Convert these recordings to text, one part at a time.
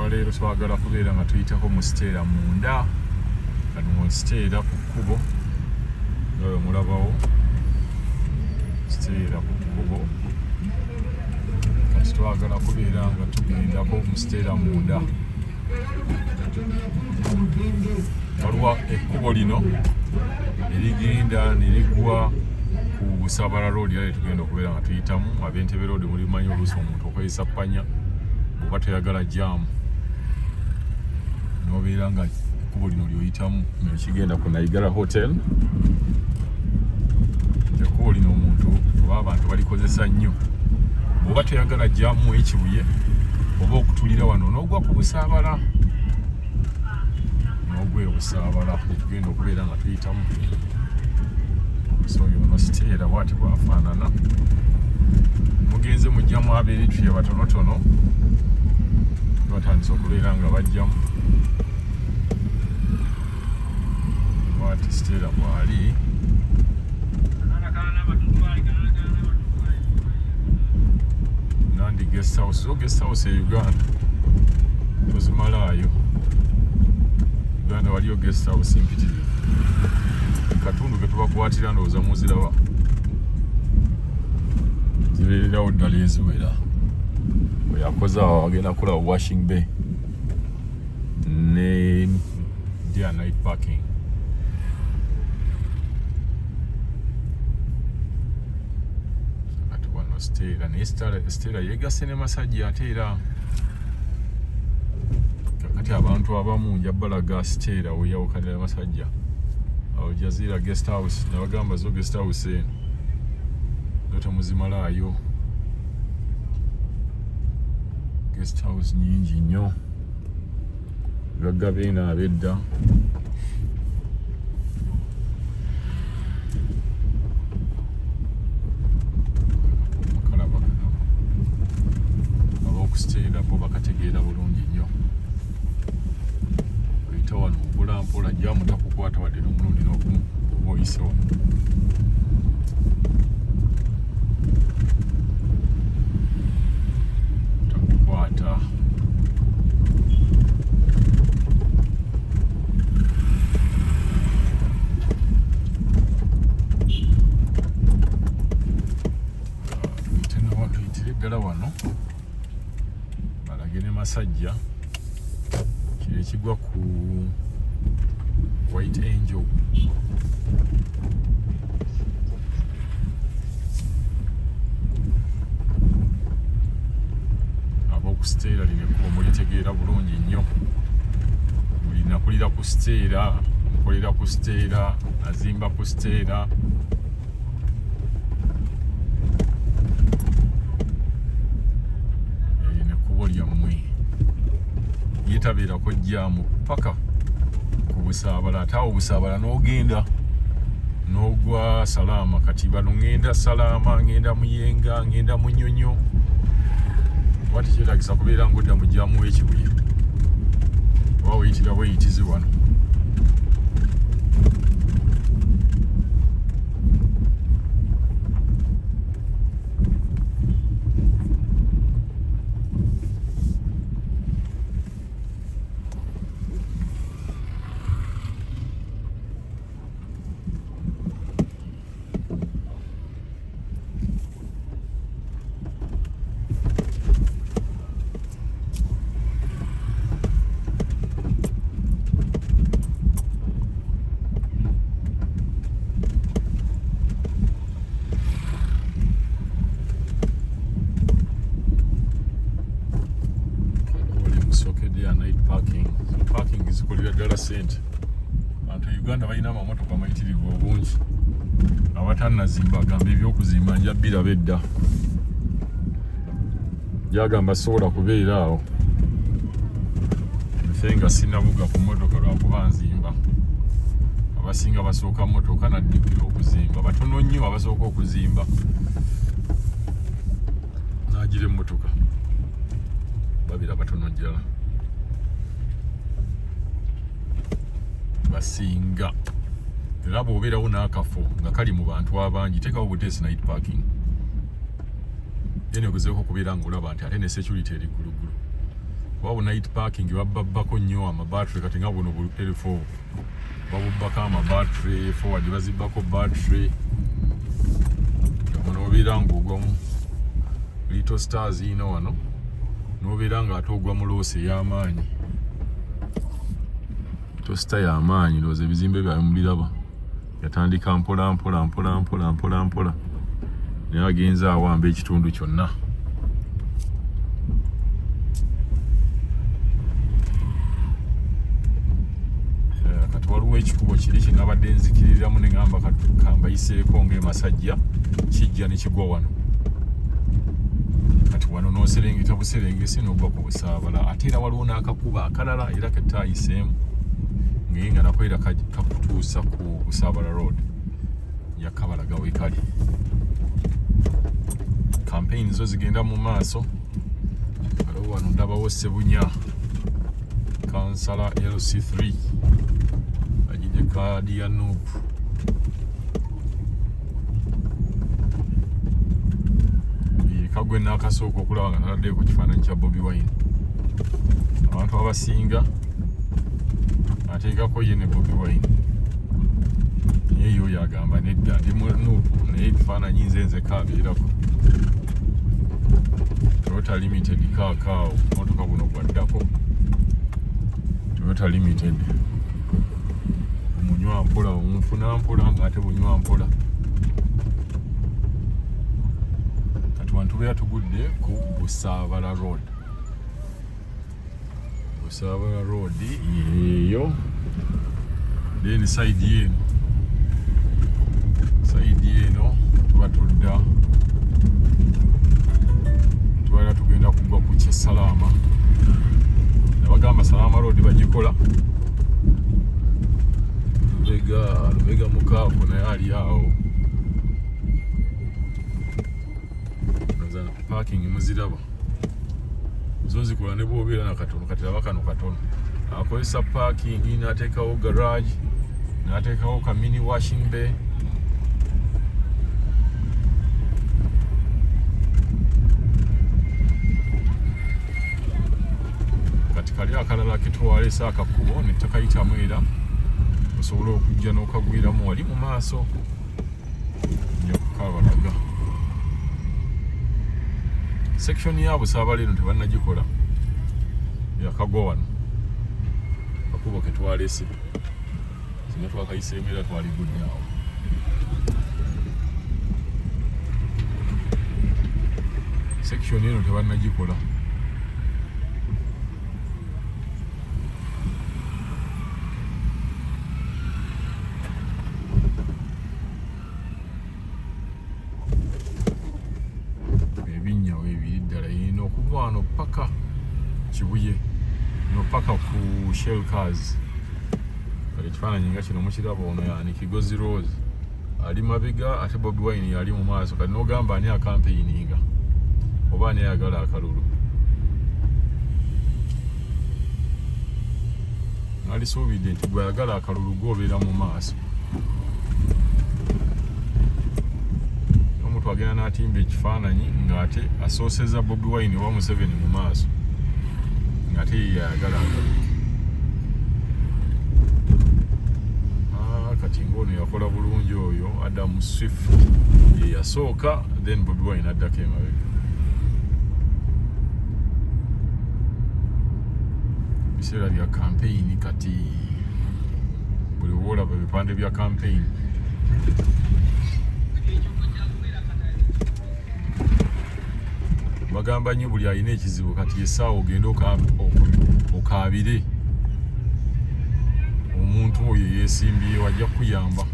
olwaleero twagala kubeera nga tuyitako mu Stella munda kati mu Stella ku kkubo nga mulabawo Stella ku kkubo kati twagala kubeera nga tugendako mu Stella munda waliwo ekkubo lino erigenda ne ligwa ku Busabala road era tugenda okubeera nga tuyitamu ab'Entebbe road mulimanyi oluusi omuntu okozesa ppanya bw'oba toyagala jaamu n'obeera nga ekkubo lino lyoyitamu nga kigenda ku Naigala hotel. Ekkubo lino omuntu oba abantu balikozesa nnyo bw'oba toyagala jaamu ekibuye oba okutulira wano n'ogwa ku Busabala n'ogwa Busabala tugenda okubeera nga tuyitamu. So yono Stella bwati bwafaanana mugenze mujjamu abeerittuye batonotono batandise okubeera nga bajjamu bwati Stella bwali Nandi guest house zo guest house e Uganda tozimalaayo Uganda waliyo guest house mpitirivu katundu ke tubakwatira ndowooza muzirawa zibeererawo ddala eziwera bwe yakoze awo agenda kulawo washing bay ne dia night parking. Kati wano Stella naye Stella yeegasse ne Masajja ate era kati abantu abamu njabalaga Stella weyawukanira Masajja awo Jazira guest house nabagamba zo guest house eno dota muzimalaayo guest house nyingi nnyo gaggabeena abedda ab'okusteera bo bakategeera bulungi nnyo oyita wano mpolampola jaamu takukwata wadde n'omulundi n'ogumu oba oyise wano takukwata tuyitire eddala wano balage ne Masajja kiri ekigwa ku White Angel ab'oku Stella lino ekkubo mulitegeera bulungi nnyo buli nakulira ku Stella nkolera ku Stella azimba ku Stella erino ekkubo lyammwe yetabeerako jjaamu paka ku Busabala ate awo Busabala n'ogenda n'ogwa Salaama kati bano ngenda Salaama ngenda Muyenga ngenda Munyonyo wati kyetagisa kubeera ng'odda mu jjaamu w'ekibuye oba weyitira bweyitizi wano parking zikolera ddala ssente abantu Uganda balina amamotoka mayitirivu obungi abatannazimba agamba ebyokuzimba nja biraba edda gyagamba sobola kubeera awo nfe nga sinabuga ku mmotoka lwakuba nzimba abasinga basooka mmotoka naddukira okuzimba batono nnyo abasooka okuzimba nagira emmotoka babira batono ddala basinga era bw'obeerawo n'akafo nga kali mu bantu abangi teekawo buteesi night parking ye negezeeko okubeera ng'olaba nti ate ne security eri ggulugulu wabu night parking babbako nnyo amabattery kati nga buno bu L4 babubbako amabattery forward bazibbako battery nobeera ng'ogwa mu Little Stars ino wano nobeera nga ate ogwa mu loosi ey'amaanyi tosita y'amaanyi ndowooza ebizimbe byawe mubiraba yatandika mpola naye agenza awamba ekitundu kyonna kati waliwo ekikubo kiri kinabadde nzikiriramu ne ngamba kambayiseeko ng'emasajja kijja ne kigwa wano kati wano n'oserengeta buserengesi n'ogwa ku Busabala ate era waliwo n'akakuba akalala era ketayiseemu ngaye nga nako era kakutuusa ku Busabala road yakabalaga wekali campaign zo zigenda mu maaso waliwo wano ndabawo Sebunya kansala LC3 agidde kaadi ya Nuupu kagwe n'akasooka okulaba nga nataddeyo ku kifaananyi kya Bobi Wine abantu abasinga ateekako ye ne Bobi Wine naye yo yagamba nedda ndi mu Nuupu naye ebifaananyi nze kaabeerako Toyota Limited kaakaawo motoka buno bwaddako Toyota Limited omunywa mpola omunfuna mpola ng'ate bunywa mpola kati wantu beera tugudde ku Busabala road Busabala road yeeyo then side eno tuba tudda tubaera tugenda kugwa ku Kyesalaama nabagamba Salaama road bagikola Lubega mukaafu naye ali awo parking muziraba zo zikola ne bwobeera nakatono kati laba kano katono akozesa parking n'ateekawo garage n'ateekawo ka mini washing bay kati kali akalala ketwalesa akakubo ne takayitamu era osobola okujja n'okagwiramu wali mu maaso nyo kukabalaga section ya Busabala eno tebannagikola yakagwa wano akubo ketwalese singa twakayiseemu era twaligudde awo section eno tebannagikola wano paka Kibuye no paka ku Shell Cars kale kifaananyi nga kino mukiraba ono yani Kigozi Rose ali mabega ate Bobi Wine yali mu maaso kati n'ogamba ani akampeininga oba ani ayagala akalulu ali suubidde nti gwe ayagala akalulu gwobeera mu maaso twagenda n'atimba ekifaananyi ng'ate asooseza Bobi Wine wa Museveni mu maaso ng'ate ye yayagala kati ng'ono yakola bulungi oyo Adam Swift ye yasooka then Bobi Wine addako emabega biseera bya campaign kati buli woolaba bipande bya campaign bagamba nnyo buli alina ekizibu kati essaawa ogenda okaabire omuntu oyo yeesimbye wajja kukuyamba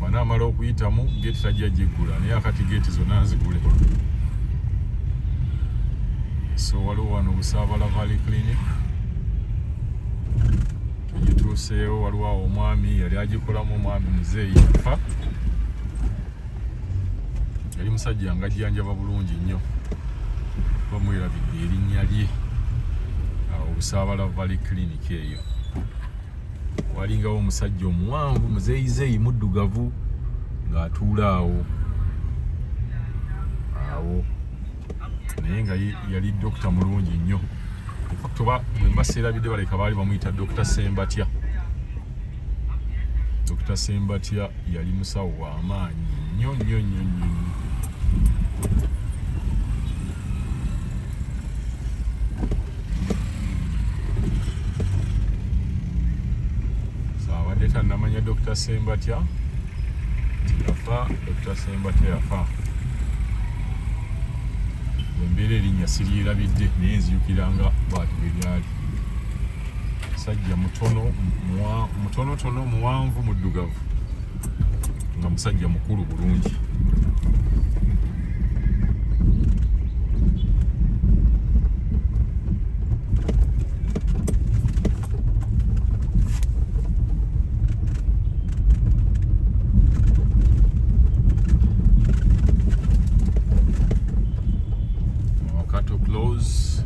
banaamala okuyitamu geeti tajja gyeggula naye akati geeti zonna nzigule so waliwo wano Busabala Valley Clinic tugituuseewo waliwo awo omwami yali agikolamu omwami muzeeyi yafa yali musajja nga jjanjaba bulungi nnyo bamwerabidde erinnya lye awo Busabala Valley Clinic eyo walingawo omusajja omuwanvu muzeeyizeeyi muddugavu ng'atuula awo naye nga yali dokita mulungi nnyo kuba bwe mbaseerabidde baleka baali bamuyita Dr. Sembatya. Dr. Sembatya yali musawo w'amaanyi nnyo nnyo nnyo nnyo. Abadde tannamanya Dr. Sembatya yafa. Dr. Sembatya yafa. Embeera erinnya siryerabidde naye nzijukiranga bw'ati bwe lyali. Musajja mutonotono muwanvu muddugavu nga musajja mukulu bulungi. Close.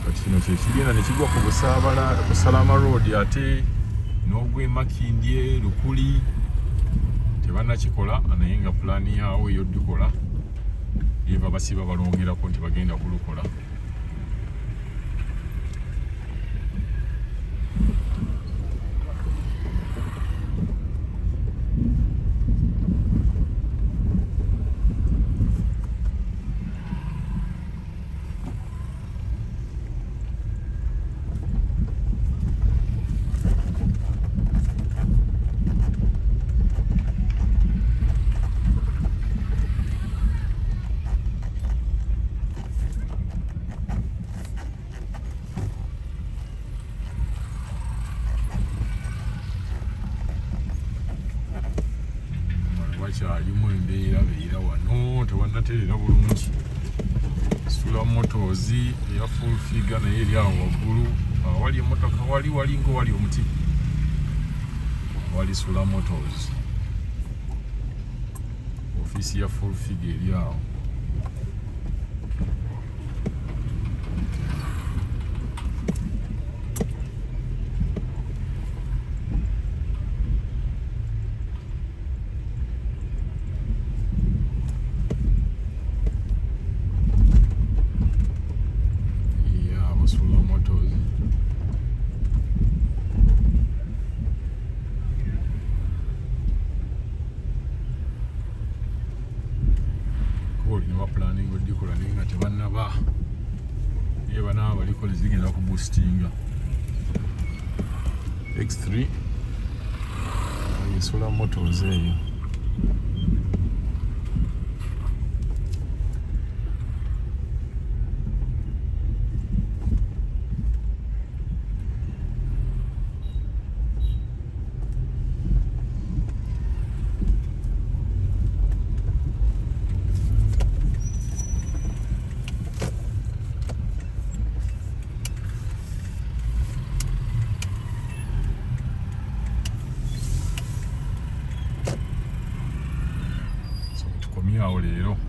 Kati kino kyekigenda ne kigwa ku Busabala road ate n'ogwa Makindye Lukuli tebannakikola naye nga pulaani yaawe ey'oddikola eva basiba balongerako nti bagenda kulukola. Wakyalimu embeera beera wano tewannaterera bulungi. Sula Motors eya full figure naye eri awo waggulu awali emmotoka wali ng'owali omuti wali Sula Motors. Ofiisi ya full figure eri awo. Planning oddikola naye nga tebannaba ye banaaba balikola zigenda ku boostinga X3 Sula Motors eyo. Tukomye awo leero.